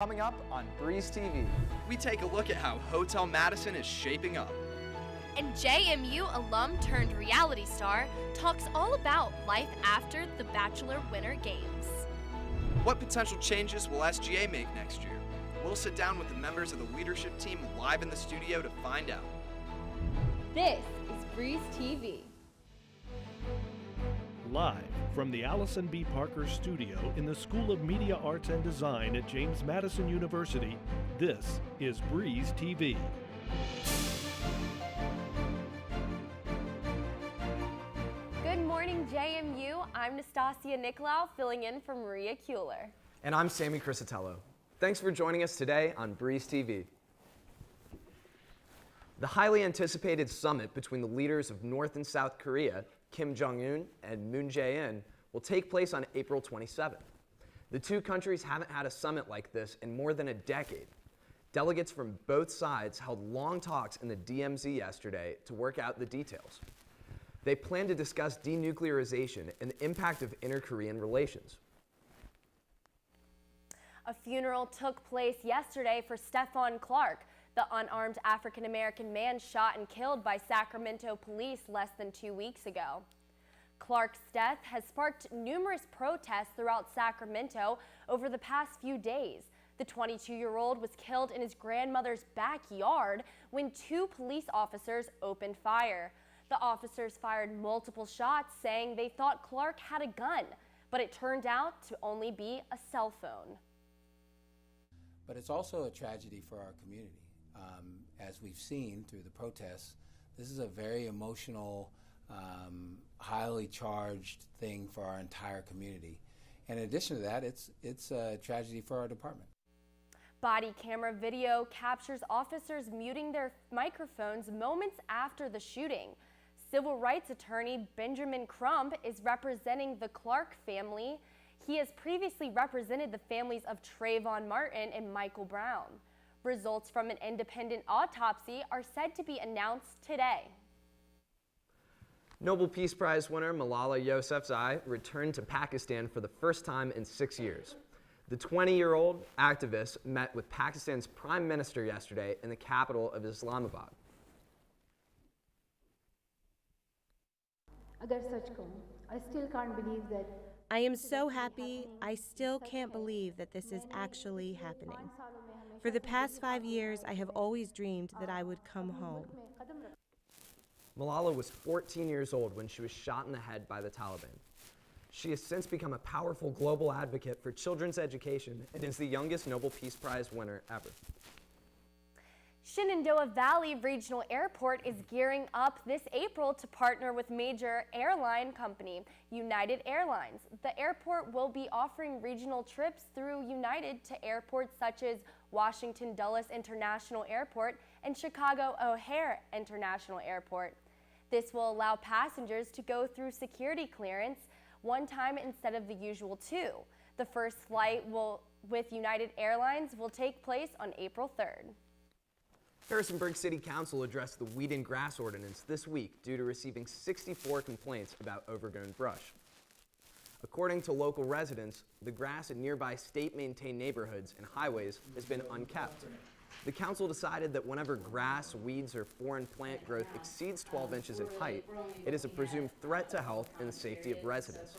Coming up on Breeze TV, we take a look at how Hotel Madison is shaping up. And JMU alum turned reality star talks all about life after the Bachelor Winter Games. What potential changes will SGA make next year? We'll sit down with the members of the leadership team live in the studio to find out. This is Breeze TV. Live from the Allison B. Parker Studio in the School of Media Arts and Design at James Madison University, this is Breeze TV. Good morning, JMU. I'm Nastasia Nicolau, filling in for Maria Kuehler. and I'm Sammy Crisatello. Thanks for joining us today on Breeze TV. The highly anticipated summit between the leaders of North and South Korea, Kim Jong-un and Moon Jae-in, will take place on April 27th. The two countries haven't had a summit like this in more than a decade. Delegates from both sides held long talks in the DMZ yesterday to work out the details. They plan to discuss denuclearization and the impact of inter-Korean relations. A funeral took place yesterday for Stephon Clark, the unarmed African-American man shot and killed by Sacramento police less than 2 weeks ago. Clark's death has sparked numerous protests throughout Sacramento over the past few days. The 22-year-old was killed in his grandmother's backyard when two police officers opened fire. The officers fired multiple shots, saying they thought Clark had a gun, but it turned out to only be a cell phone. But it's also a tragedy for our community. As we've seen through the protests, this is a very emotional, highly charged thing for our entire community. And in addition to that, it's a tragedy for our department. Body camera video captures officers muting their microphones moments after the shooting. Civil rights attorney Benjamin Crump is representing the Clark family. He has previously represented the families of Trayvon Martin and Michael Brown. Results from an independent autopsy are said to be announced today. Nobel Peace Prize winner Malala Yousafzai returned to Pakistan for the first time in 6 years. The 20-year-old activist met with Pakistan's Prime Minister yesterday in the capital of Islamabad. I still can't believe that. I am so happy. I still can't believe that this is actually happening. For the past 5 years, I have always dreamed that I would come home. Malala was 14 years old when she was shot in the head by the Taliban. She has since become a powerful global advocate for children's education and is the youngest Nobel Peace Prize winner ever. Shenandoah Valley Regional Airport is gearing up this April to partner with major airline company United Airlines. The airport will be offering regional trips through United to airports such as Washington Dulles International Airport and Chicago O'Hare International Airport. This will allow passengers to go through security clearance one time instead of the usual two. The first flight with United Airlines will take place on April 3rd. Harrisonburg City Council addressed the weed and grass ordinance this week due to receiving 64 complaints about overgrown brush. According to local residents, the grass in nearby state-maintained neighborhoods and highways has been unkept. The council decided that whenever grass, weeds, or foreign plant growth exceeds 12 inches in height, it is a presumed threat to health and the safety of residents.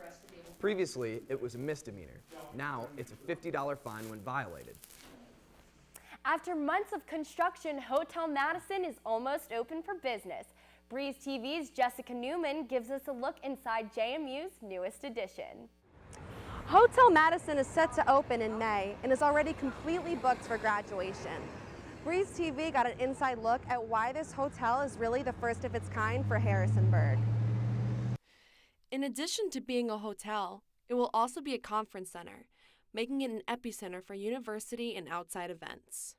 Previously, it was a misdemeanor. Now, it's a $50 fine when violated. After months of construction, Hotel Madison is almost open for business. Breeze TV's Jessica Newman gives us a look inside JMU's newest edition. Hotel Madison is set to open in May and is already completely booked for graduation. Breeze TV got an inside look at why this hotel is really the first of its kind for Harrisonburg. In addition to being a hotel, it will also be a conference center, making it an epicenter for university and outside events.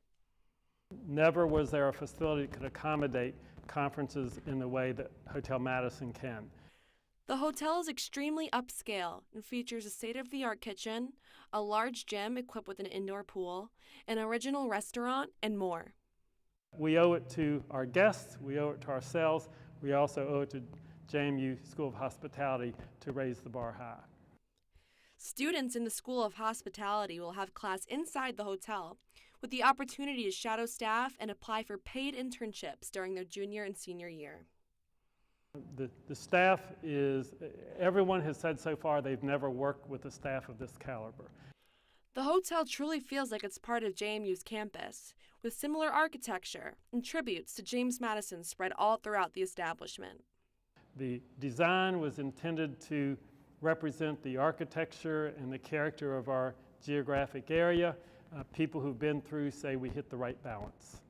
Never was there a facility that could accommodate conferences in the way that Hotel Madison can. The hotel is extremely upscale and features a state-of-the-art kitchen, a large gym equipped with an indoor pool, an original restaurant, and more. We owe it to our guests, we owe it to ourselves, we also owe it to JMU School of Hospitality to raise the bar high. Students in the School of Hospitality will have class inside the hotel, with the opportunity to shadow staff and apply for paid internships during their junior and senior year. The staff is, everyone has said so far they've never worked with a staff of this caliber. The hotel truly feels like it's part of JMU's campus, with similar architecture and tributes to James Madison spread all throughout the establishment. The design was intended to represent the architecture and the character of our geographic area. People who've been through say we hit the right balance.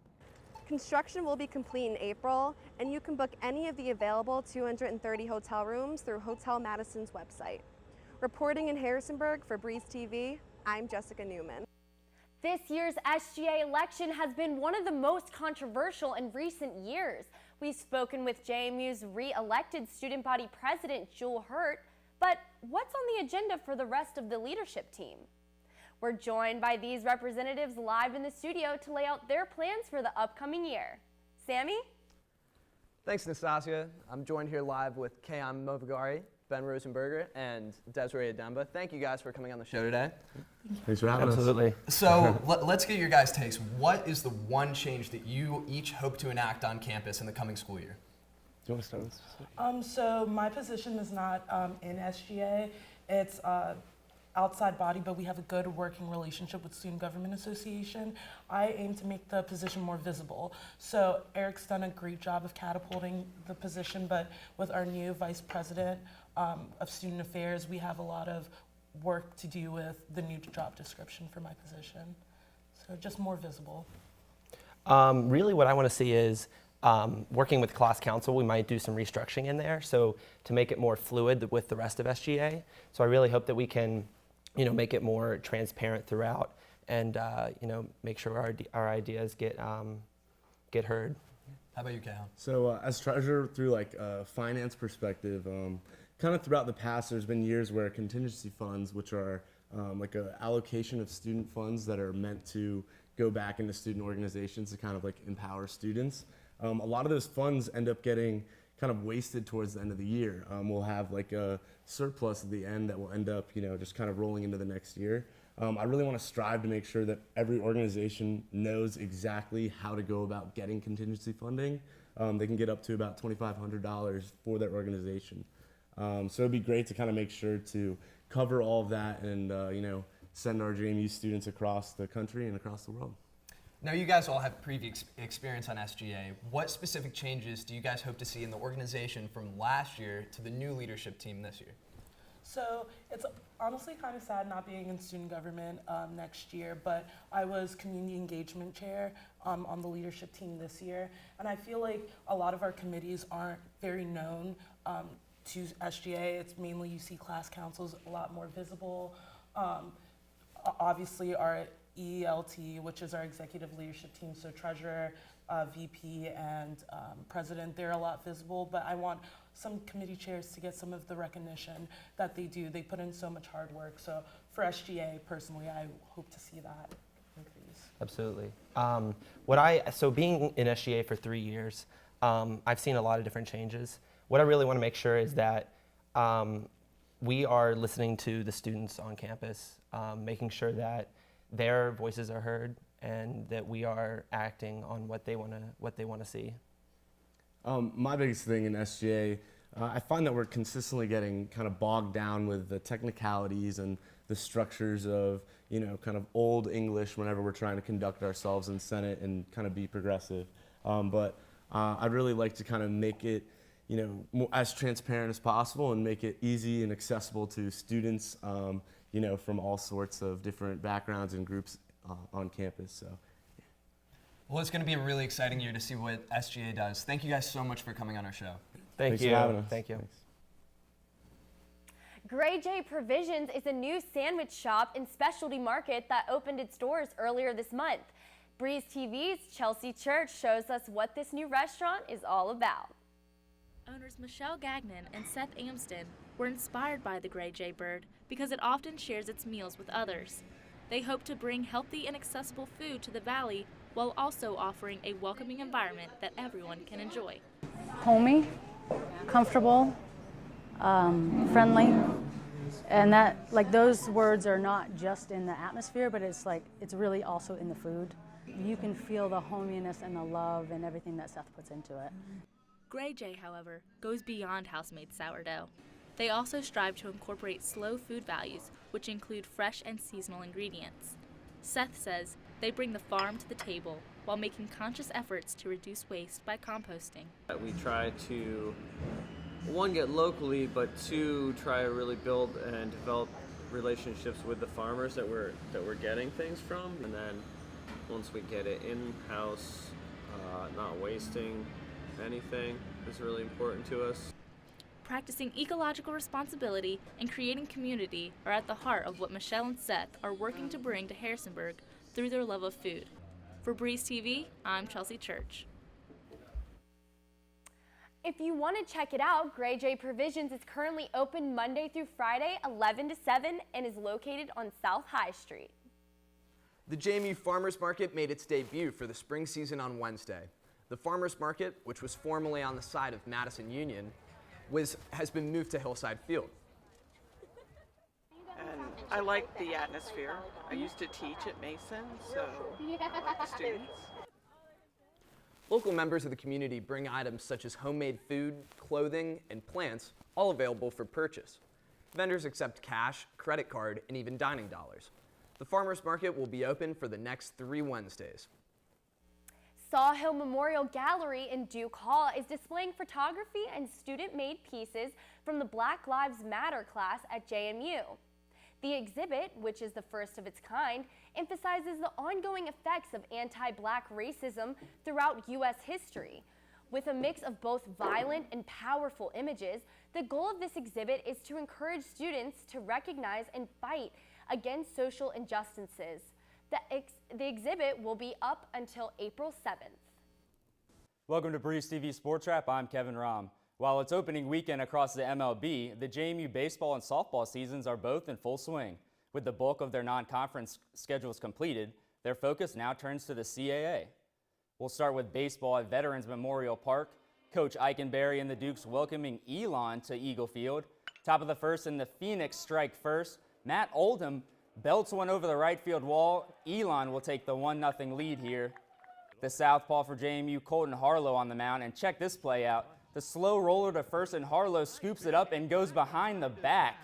Construction will be complete in April, and you can book any of the available 230 hotel rooms through Hotel Madison's website. Reporting in Harrisonburg for Breeze TV, I'm Jessica Newman. This year's SGA election has been one of the most controversial in recent years. We've spoken with JMU's re-elected student body president, Jewel Hurt, but what's on the agenda for the rest of the leadership team? We're joined by these representatives live in the studio to lay out their plans for the upcoming year. Sammy? Thanks, Nastasia. I'm joined here live with Kayan Movagari, Ben Rosenberger, and Desiree Ademba. Thank you guys for coming on the show today. Thanks for having us. Absolutely. So let's get your guys' takes. What is the one change that you each hope to enact on campus in the coming school year? Do you want to start with this? So my position is not in SGA. It's outside body, but we have a good working relationship with Student Government Association. I aim to make the position more visible. So Eric's done a great job of catapulting the position, but with our new Vice President of Student Affairs, we have a lot of work to do with the new job description for my position. So just more visible. Really what I want to see is working with class council, we might do some restructuring in there, so to make it more fluid with the rest of SGA. So I really hope that we can, make it more transparent throughout, and make sure our ideas get heard. How about you, Cal? So as treasurer, through like a finance perspective, kind of throughout the past, there's been years where contingency funds, which are like an allocation of student funds that are meant to go back into student organizations to kind of like empower students. A lot of those funds end up getting kind of wasted towards the end of the year. We'll have like a surplus at the end that will end up, just kind of rolling into the next year. I really want to strive to make sure that every organization knows exactly how to go about getting contingency funding. They can get up to about $2,500 for their organization. So it'd be great to kind of make sure to cover all of that and, send our JMU students across the country and across the world. Now, you guys all have previous experience on SGA. What specific changes do you guys hope to see in the organization from last year to the new leadership team this year? So it's honestly kind of sad not being in student government next year, but I was community engagement chair on the leadership team this year, and I feel like a lot of our committees aren't very known to SGA. It's mainly you see class councils a lot more visible. Obviously our ELT, which is our executive leadership team, so treasurer, VP, and president, they're a lot visible, but I want some committee chairs to get some of the recognition that they do. They put in so much hard work, so for SGA, personally, I hope to see that increase. Absolutely. So being in SGA for 3 years, I've seen a lot of different changes. What I really want to make sure is that we are listening to the students on campus, making sure that their voices are heard and that we are acting on what they want to see. My biggest thing in SGA, I find that we're consistently getting kind of bogged down with the technicalities and the structures of, kind of old English whenever we're trying to conduct ourselves in Senate and kind of be progressive. But I'd really like to kind of make it, as transparent as possible and make it easy and accessible to students, from all sorts of different backgrounds and groups on campus. So. Well, it's going to be a really exciting year to see what SGA does. Thank you guys so much for coming on our show. Thanks for having us. Thank you. Thanks. Gray J Provisions is a new sandwich shop and specialty market that opened its doors earlier this month. Breeze TV's Chelsea Church shows us what this new restaurant is all about. Owners Michelle Gagnon and Seth Amston were inspired by the Gray J bird because it often shares its meals with others. They hope to bring healthy and accessible food to the valley while also offering a welcoming environment that everyone can enjoy. Homey, comfortable, friendly, And that, like, those words are not just in the atmosphere, but it's like, it's really also in the food. You can feel the hominess and the love and everything that Seth puts into it. Grey Jay, however, goes beyond house-made sourdough. They also strive to incorporate slow food values, which include fresh and seasonal ingredients. Seth says they bring the farm to the table while making conscious efforts to reduce waste by composting. We try to, one, get locally, but two, try to really build and develop relationships with the farmers that we're getting things from, and then once we get it in-house, not wasting anything is really important to us. Practicing ecological responsibility and creating community are at the heart of what Michelle and Seth are working to bring to Harrisonburg through their love of food. For Breeze TV, I'm Chelsea Church. If you want to check it out, Grey Jay Provisions is currently open Monday through Friday, 11 to 7, and is located on South High Street. The JMU Farmers Market made its debut for the spring season on Wednesday. The Farmers Market, which was formerly on the side of Madison Union, has been moved to Hillside Field. And I like the atmosphere. I used to teach at Mason, so I like the students. Local members of the community bring items such as homemade food, clothing, and plants, all available for purchase. Vendors accept cash, credit card, and even dining dollars. The Farmers Market will be open for the next 3 Wednesdays. Sawhill Memorial Gallery in Duke Hall is displaying photography and student-made pieces from the Black Lives Matter class at JMU. The exhibit, which is the first of its kind, emphasizes the ongoing effects of anti-Black racism throughout U.S. history. With a mix of both violent and powerful images, the goal of this exhibit is to encourage students to recognize and fight against social injustices. The exhibit will be up until April 7th. Welcome to Breeze TV Sports Wrap. I'm Kevin Rahm. While it's opening weekend across the MLB, the JMU baseball and softball seasons are both in full swing. With the bulk of their non-conference schedules completed, their focus now turns to the CAA. We'll start with baseball at Veterans Memorial Park. Coach Eikenberry and the Dukes welcoming Elon to Eagle Field. Top of the first, and the Phoenix strike first. Matt Oldham belts one over the right field wall. Elon will take the 1-0 lead here. The southpaw for JMU, Colton Harlow on the mound, and check this play out. The slow roller to first, and Harlow scoops it up and goes behind the back.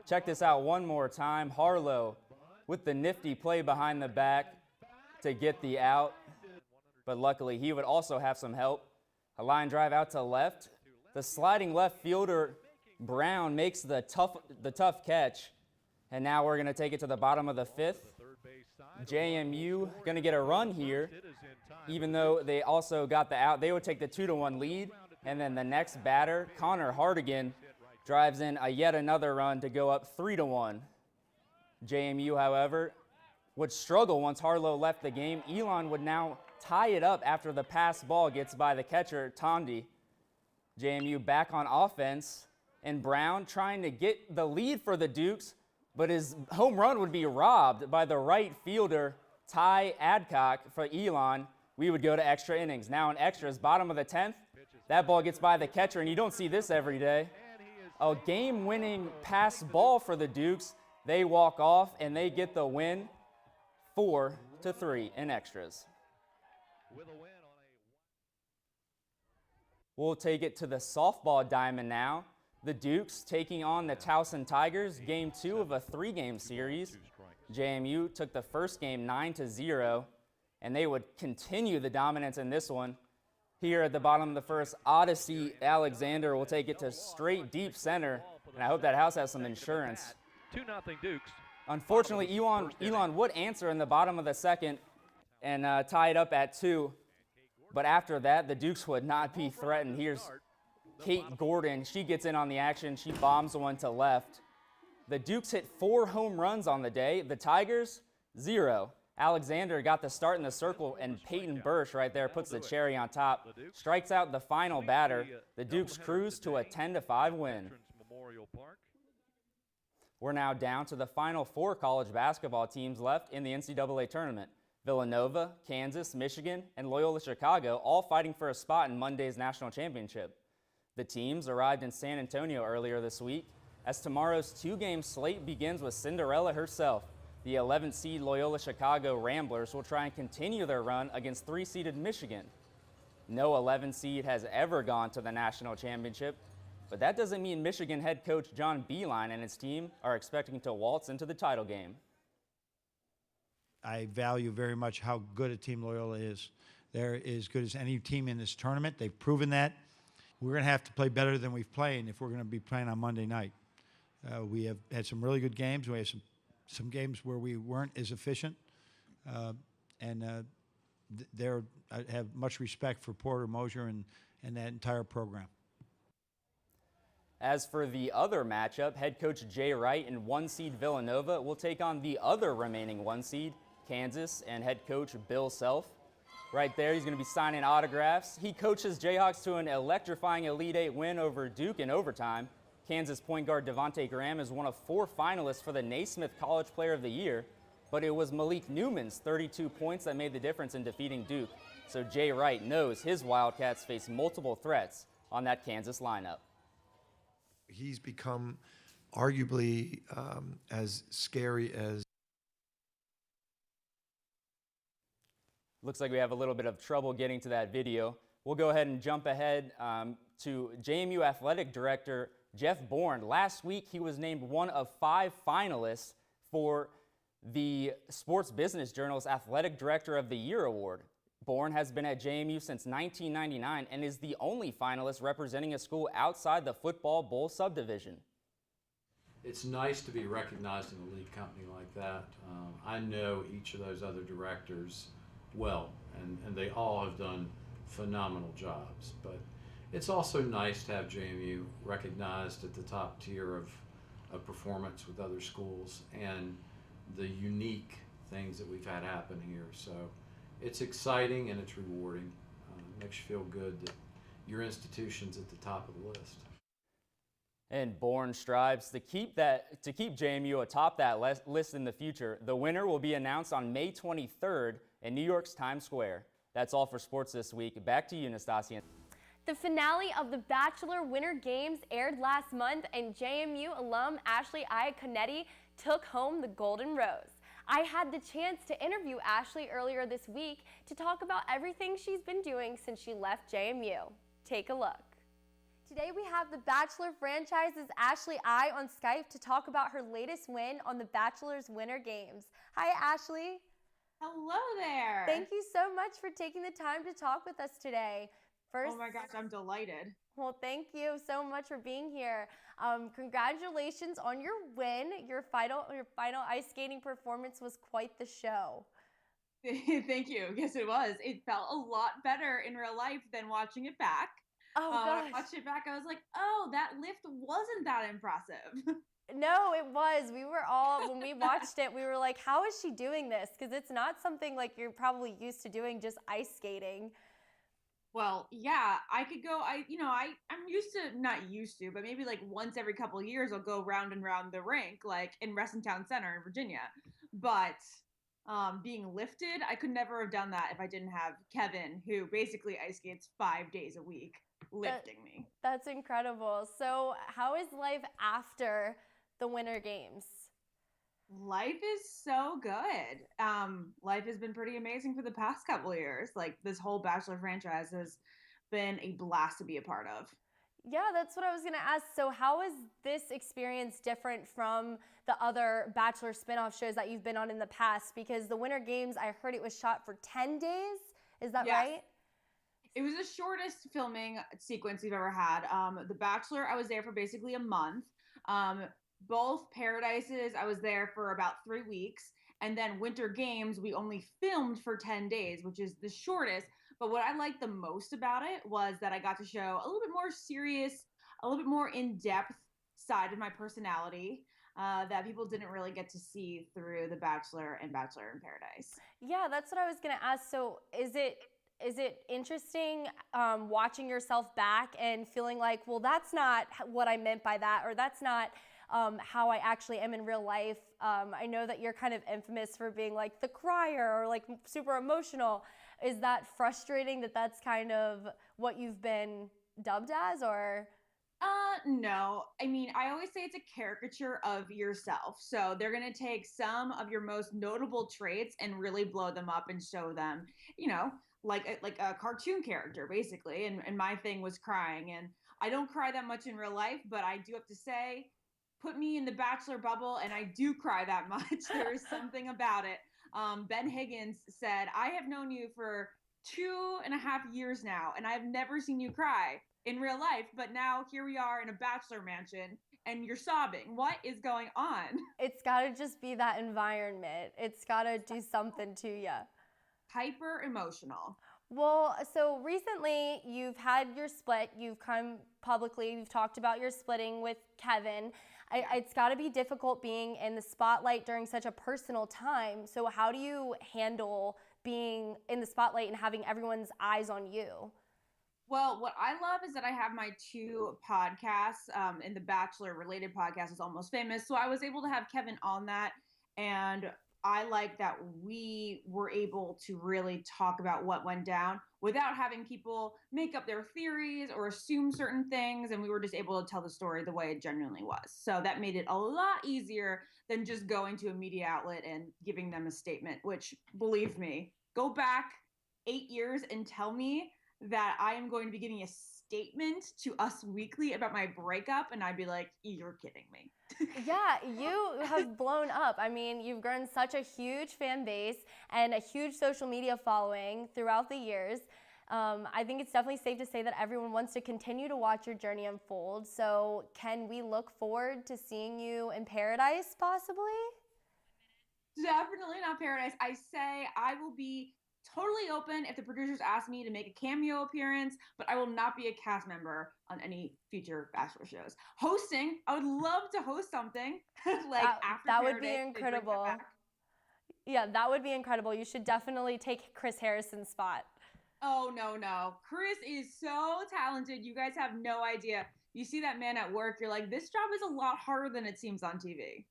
Check this out one more time. Harlow with the nifty play behind the back to get the out, but luckily he would also have some help. A line drive out to left. The sliding left fielder, Brown, makes the tough catch. And now we're going to take it to the bottom of the 5th. JMU going to get a run here, even though they also got the out. They would take the 2-1 lead. And then the next batter, Connor Hardigan, drives in yet another run to go up 3-1. JMU, however, would struggle once Harlow left the game. Elon would now tie it up after the pass ball gets by the catcher, Tondi. JMU back on offense, and Brown trying to get the lead for the Dukes, but his home run would be robbed by the right fielder, Ty Adcock, for Elon. We would go to extra innings. Now in extras, bottom of the 10th, that ball gets by the catcher, and you don't see this every day. A game-winning pass ball for the Dukes. They walk off, and they get the win 4-3 in extras. We'll take it to the softball diamond now. The Dukes taking on the Towson Tigers, game 2 of a 3-game series. JMU took the first game 9-0, and they would continue the dominance in this one. Here at the bottom of the first, Odyssey Alexander will take it to straight deep center, and I hope that house has some insurance. 2-0 Dukes. Unfortunately, Elon would answer in the bottom of the second and tie it up at 2. But after that, the Dukes would not be threatened. Here's Kate Gordon. She gets in on the action. She bombs one to left. The Dukes hit 4 home runs on the day. The Tigers, 0. Alexander got the start in the circle, and Peyton Bursch right there puts the cherry on top. Strikes out the final batter. The Dukes cruise to a 10-5 win. We're now down to the final 4 college basketball teams left in the NCAA tournament. Villanova, Kansas, Michigan, and Loyola Chicago all fighting for a spot in Monday's national championship. The teams arrived in San Antonio earlier this week. as tomorrow's two-game slate begins with Cinderella herself. The 11th seed Loyola Chicago Ramblers will try and continue their run against 3-seeded Michigan. No 11 seed has ever gone to the national championship, but that doesn't mean Michigan head coach John Beilein and his team are expecting to waltz into the title game. I value very much how good a team Loyola is. They're as good as any team in this tournament. They've proven that. We're going to have to play better than we've played if we're going to be playing on Monday night. We have had some really good games. We have some games where we weren't as efficient. I have much respect for Porter Moser and that entire program. As for the other matchup, head coach Jay Wright and 1-seed Villanova will take on the other remaining 1-seed, Kansas, and head coach Bill Self. Right there, he's going to be signing autographs. He coaches Jayhawks to an electrifying Elite Eight win over Duke in overtime. Kansas point guard Devontae Graham is one of 4 finalists for the Naismith College Player of the Year, but it was Malik Newman's 32 points that made the difference in defeating Duke. So Jay Wright knows his Wildcats face multiple threats on that Kansas lineup. He's become arguably as scary as. Looks like we have a little bit of trouble getting to that video. We'll go ahead and jump ahead to JMU Athletic Director Jeff Bourne. Last week, he was named one of 5 finalists for the Sports Business Journal's Athletic Director of the Year award. Bourne has been at JMU since 1999 and is the only finalist representing a school outside the football bowl subdivision. It's nice to be recognized in a lead company like that. I know each of those other directors well, and they all have done phenomenal jobs. But it's also nice to have JMU recognized at the top tier of performance with other schools and the unique things that we've had happen here. So it's exciting and it's rewarding. It makes you feel good that your institution's at the top of the list. And Bourne strives to keep JMU atop that list in the future. The winner will be announced on May 23rd in New York's Times Square. That's all for sports this week. Back to you, Nastasia. The finale of the Bachelor Winter Games aired last month, and JMU alum Ashley Iaconetti took home the Golden Rose. I had the chance to interview Ashley earlier this week to talk about everything she's been doing since she left JMU. Take a look. Today we have the Bachelor franchise's Ashley I on Skype to talk about her latest win on the Bachelor's Winter Games. Hi, Ashley. Hello there. Thank you so much for taking the time to talk with us today. Oh my gosh, I'm delighted. Well, thank you so much for being here. Congratulations on your win. Your final ice skating performance was quite the show. Thank you. Yes, it was. It felt a lot better in real life than watching it back. Oh gosh. When I watched it back, I was like, oh, that lift wasn't that impressive. No, it was. We were all, when we watched it, we were like, how is she doing this? Because it's not something like you're probably used to doing, just ice skating. Well, yeah, I could go, I'm used to, not used to, but maybe like once every couple of years, I'll go round and round the rink, like in Reston Town Center in Virginia. But being lifted, I could never have done that if I didn't have Kevin, who basically ice skates 5 days a week, lifting me. That's incredible. So how is life after the Winter Games? Life is so good. Life has been pretty amazing for the past couple of years. Like, this whole Bachelor franchise has been a blast to be a part of. Yeah, that's what I was going to ask. So how is this experience different from the other Bachelor spinoff shows that you've been on in the past? Because the Winter Games, I heard it was shot for 10 days. Is that right? It was the shortest filming sequence we've ever had. The Bachelor, I was there for basically a month. Both Paradises, I was there for about 3 weeks. And then Winter Games, we only filmed for 10 days, which is the shortest. But what I liked the most about it was that I got to show a little bit more serious, a little bit more in-depth side of my personality that people didn't really get to see through The Bachelor and Bachelor in Paradise. Yeah, that's what I was going to ask. So is it interesting watching yourself back and feeling like, well, that's not what I meant by that, or that's not how I actually am in real life? I know that you're kind of infamous for being like the crier or like super emotional. Is that frustrating that that's kind of what you've been dubbed as, or? No. I mean, I always say it's a caricature of yourself. So they're going to take some of your most notable traits and really blow them up and show them, like a cartoon character, basically. And my thing was crying. And I don't cry that much in real life, but I do have to say, put me in the Bachelor bubble, and I do cry that much. There is something about it. Ben Higgins said, I have known you for 2.5 years now, and I've never seen you cry in real life, but now here we are in a bachelor mansion and you're sobbing. What is going on? It's got to just be that environment. It's got to do something to you. Hyper emotional. Well, so recently you've had your split. You've come publicly. You've talked about your splitting with Kevin. It's got to be difficult being in the spotlight during such a personal time. So how do you handle being in the spotlight and having everyone's eyes on you? Well, what I love is that I have my 2 podcasts, and the Bachelor related podcast is Almost Famous. So I was able to have Kevin on that. And I like that we were able to really talk about what went down without having people make up their theories or assume certain things. And we were just able to tell the story the way it genuinely was. So that made it a lot easier than just going to a media outlet and giving them a statement, which, believe me, go back 8 years and tell me that I am going to be giving a statement to Us Weekly about my breakup, and I'd be like, you're kidding me. Yeah, you have blown up. I mean, you've grown such a huge fan base and a huge social media following throughout the years. I think it's definitely safe to say that everyone wants to continue to watch your journey unfold. So can we look forward to seeing you in paradise, possibly? Definitely not paradise. I say I will be totally open if the producers ask me to make a cameo appearance, but I will not be a cast member on any future Bachelor shows. Hosting, I would love to host something like after that would Paradise, be incredible. Yeah, that would be incredible. You should definitely take Chris Harrison's spot. Oh, no. Chris is so talented. You guys have no idea. You see that man at work, you're like, this job is a lot harder than it seems on TV.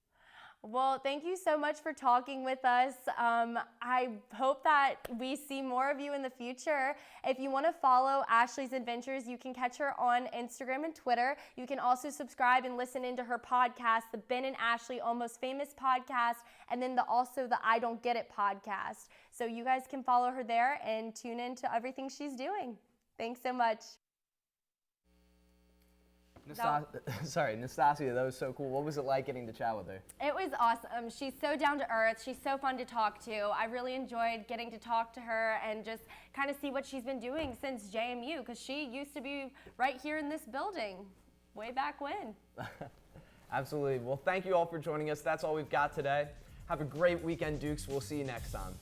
Well, thank you so much for talking with us. I hope that we see more of you in the future. If you want to follow Ashley's adventures, you can catch her on Instagram and Twitter. You can also subscribe and listen into her podcast, the Ben and Ashley Almost Famous podcast, and then also the I Don't Get It podcast. So you guys can follow her there and tune in to everything she's doing. Thanks so much. Nastasia, that was so cool. What was it like getting to chat with her? It was awesome. She's so down to earth. She's so fun to talk to. I really enjoyed getting to talk to her and just kind of see what she's been doing since JMU, because she used to be right here in this building way back when. Absolutely. Well, thank you all for joining us. That's all we've got today. Have a great weekend, Dukes. We'll see you next time.